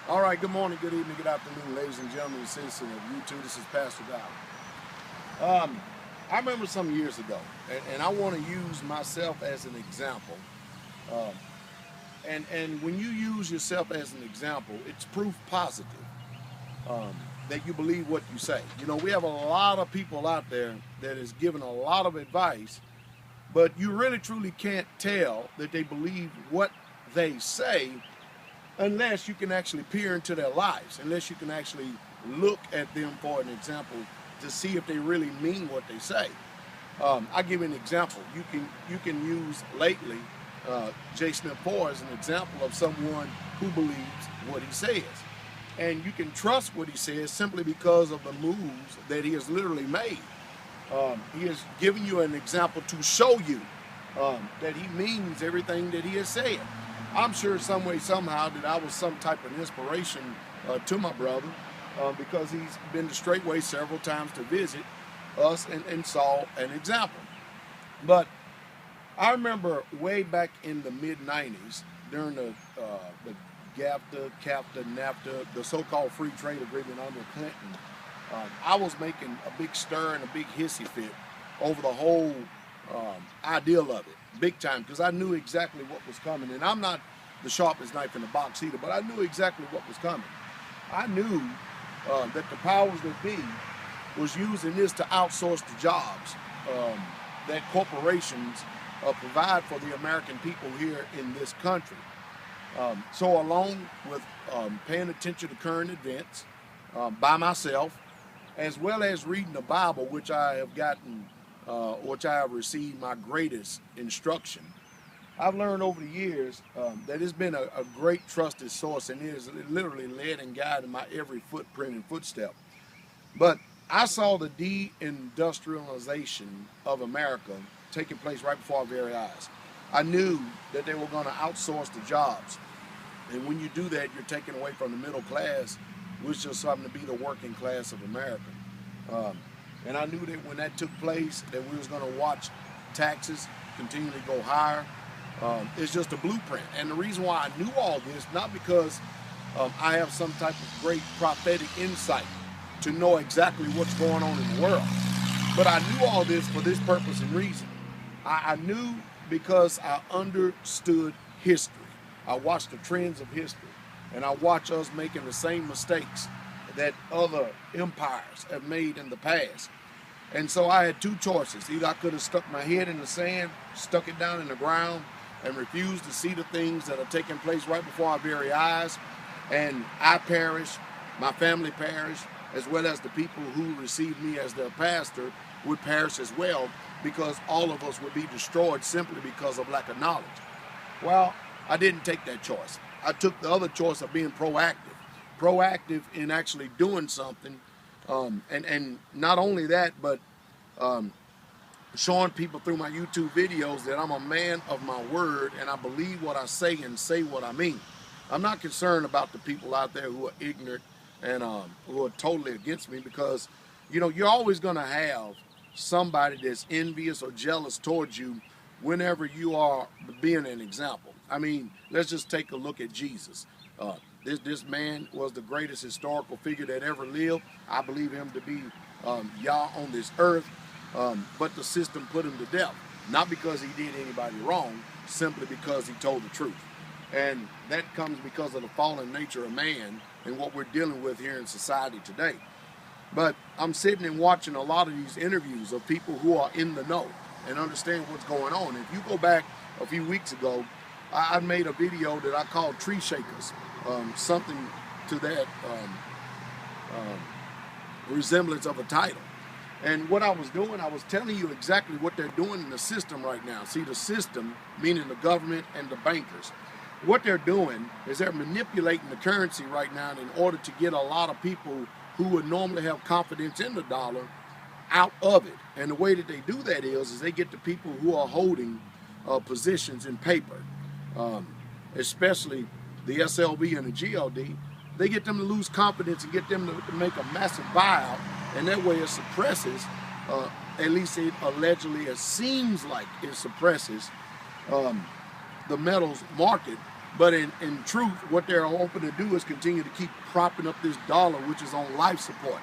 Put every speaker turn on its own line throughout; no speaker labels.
All right, good morning, good evening, good afternoon, ladies and gentlemen, and citizens of YouTube. This is Pastordowell. I remember some years ago, and I want to use myself as an example. Um, and when you use yourself as an example, it's proof positive um, that you believe what you say. You know, we have a lot of people out there that is giving a lot of advice, but you really truly can't tell that they believe what they say unless you can actually peer into their lives, unless you can actually look at them for an example to see if they really mean what they say. I'll give you an example. You can use lately Jason Poor as an example of someone who believes what he says. And you can trust what he says simply because of the moves that he has literally made. He has given you an example to show you that he means everything that he has said. I'm sure some way, somehow, that I was some type of inspiration to my brother because he's been to Straightway several times to visit us and saw an example. But I remember way back in the mid-'90s during the GAFTA, CAFTA, NAFTA, the so-called free trade agreement under Clinton, I was making a big stir and a big hissy fit over the whole ideal of it, big time, because I knew exactly what was coming. And I'm not the sharpest knife in the box either, but I knew exactly what was coming. I knew that the powers that be was using this to outsource the jobs that corporations provide for the American people here in this country. So along with paying attention to current events by myself, as well as reading the Bible, which I have gotten, which I have received my greatest instruction, I've learned over the years that it's been a great trusted source, and it has literally led and guided my every footprint and footstep. But I saw the deindustrialization of America taking place right before our very eyes. I knew that they were going to outsource the jobs. And when you do that, you're taking away from the middle class, which just happened to be the working class of America. And I knew that when that took place, that we was going to watch taxes continually go higher. It's just a blueprint. And the reason why I knew all this, not because I have some type of great prophetic insight to know exactly what's going on in the world, but I knew all this for this purpose and reason. I knew because I understood history. I watched the trends of history, and I watch us making the same mistakes that other empires have made in the past. And so I had two choices. Either I could have stuck my head in the sand, stuck it down in the ground, and refused to see the things that are taking place right before our very eyes, and I perish, my family perish, as well as the people who received me as their pastor would perish as well, because all of us would be destroyed simply because of lack of knowledge. Well, I didn't take that choice. I took the other choice of being proactive in actually doing something, and not only that, but showing people through my YouTube videos that I'm a man of my word and I believe what I say and say what I mean. I'm not concerned about the people out there who are ignorant and who are totally against me, because you know you're always going to have somebody that's envious or jealous towards you whenever you are being an example. I mean, let's just take a look at Jesus. This man was the greatest historical figure that ever lived. I believe him to be Yah on this earth, but the system put him to death, not because he did anybody wrong, simply because he told the truth. And that comes because of the fallen nature of man and what we're dealing with here in society today. But I'm sitting and watching a lot of these interviews of people who are in the know and understand what's going on. If you go back a few weeks ago, I made a video that I called Tree Shakers, something to that resemblance of a title. And what I was doing, I was telling you exactly what they're doing in the system right now. See, the system, meaning the government and the bankers, what they're doing is they're manipulating the currency right now in order to get a lot of people who would normally have confidence in the dollar out of it. And the way that they do that is they get the people who are holding positions in paper, especially the SLV and the GLD. They get them to lose confidence and get them to make a massive buyout, and that way it suppresses, at least it allegedly, it seems like it suppresses the metals market But in truth, what they're hoping to do is continue to keep propping up this dollar, which is on life support.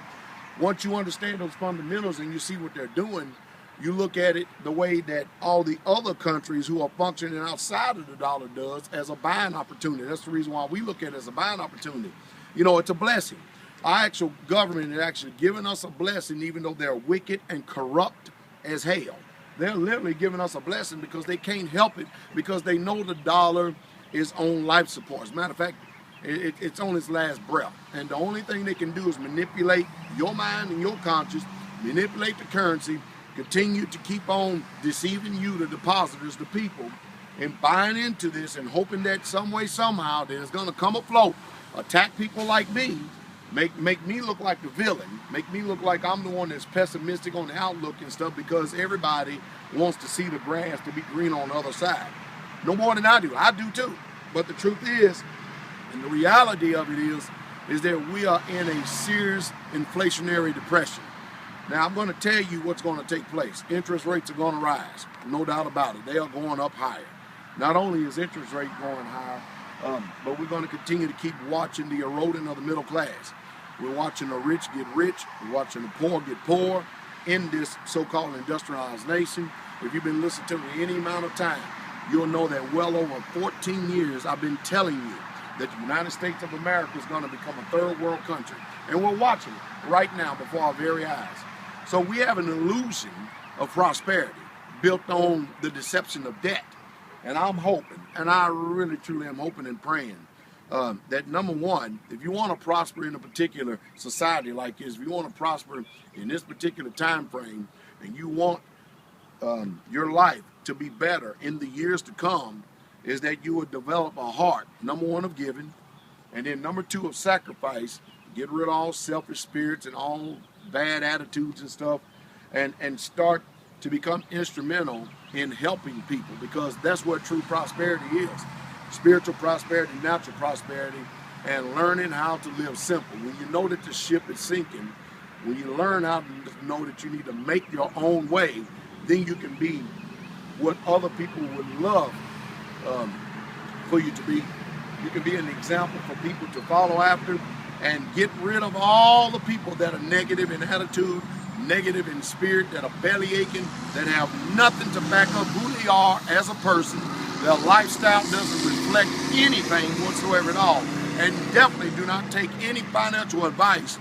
Once you understand those fundamentals and you see what they're doing, you look at it the way that all the other countries who are functioning outside of the dollar does, as a buying opportunity. That's the reason why we look at it as a buying opportunity. You know, it's a blessing. Our actual government is actually giving us a blessing, even though they're wicked and corrupt as hell. They're literally giving us a blessing because they can't help it, because they know the dollar is on life support. As a matter of fact, it's on its last breath. And the only thing they can do is manipulate your mind and your conscience, manipulate the currency, continue to keep on deceiving you, the depositors, the people, and buying into this and hoping that some way, somehow, that it's going to come afloat, attack people like me, make me look like the villain, make me look like I'm the one that's pessimistic on the outlook and stuff, because everybody wants to see the grass to be green on the other side. No more than I do. I do too. But the truth is, and the reality of it is that we are in a serious inflationary depression. Now, I'm going to tell you what's going to take place. Interest rates are going to rise. No doubt about it. They are going up higher. Not only is interest rate going higher, but we're going to continue to keep watching the eroding of the middle class. We're watching the rich get rich. We're watching the poor get poor in this so-called industrialized nation. If you've been listening to me any amount of time, you'll know that well over 14 years I've been telling you that the United States of America is going to become a third world country. And we're watching it right now before our very eyes. So we have an illusion of prosperity built on the deception of debt. And I'm hoping, and I really truly am hoping and praying, that number one, if you want to prosper in a particular society like this, if you want to prosper in this particular time frame, and you want your life to be better in the years to come, is that you would develop a heart, number one, of giving, and then number two, of sacrifice. Get rid of all selfish spirits and all bad attitudes and stuff, and start to become instrumental in helping people, because that's what true prosperity is. Spiritual prosperity, natural prosperity, and learning how to live simple. When you know that the ship is sinking, when you learn how to know that you need to make your own way, then you can be what other people would love for you to be. You can be an example for people to follow after, and get rid of all the people that are negative in attitude, negative in spirit, that are belly aching, that have nothing to back up who they are as a person. Their lifestyle doesn't reflect anything whatsoever at all. And definitely do not take any financial advice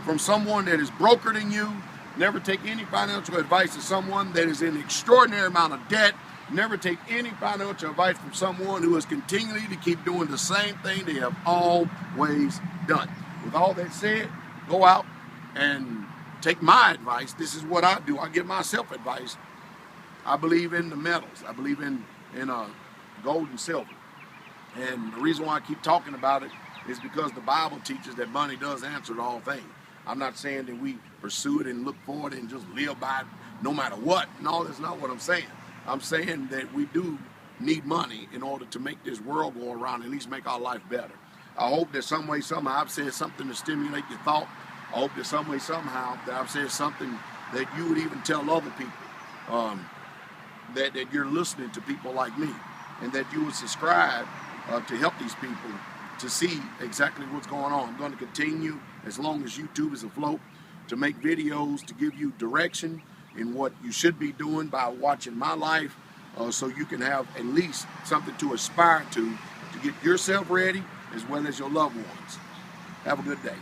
from someone that is broker than you. Never take any financial advice from someone that is in an extraordinary amount of debt. Never take any financial advice from someone who is continually to keep doing the same thing they have always done. With all that said, go out and take my advice. This is what I do. I give myself advice. I believe in the metals. I believe in gold and silver. And the reason why I keep talking about it is because the Bible teaches that money does answer all things. I'm not saying that we pursue it and look for it and just live by it no matter what. No, that's not what I'm saying. I'm saying that we do need money in order to make this world go around, at least make our life better. I hope that some way, somehow, I've said something to stimulate your thought. I hope that some way, somehow, that I've said something that you would even tell other people, that you're listening to people like me, and that you would subscribe to help these people to see exactly what's going on. I'm going to continue, as long as YouTube is afloat, to make videos to give you direction in what you should be doing by watching my life, so you can have at least something to aspire to get yourself ready, as well as your loved ones. Have a good day.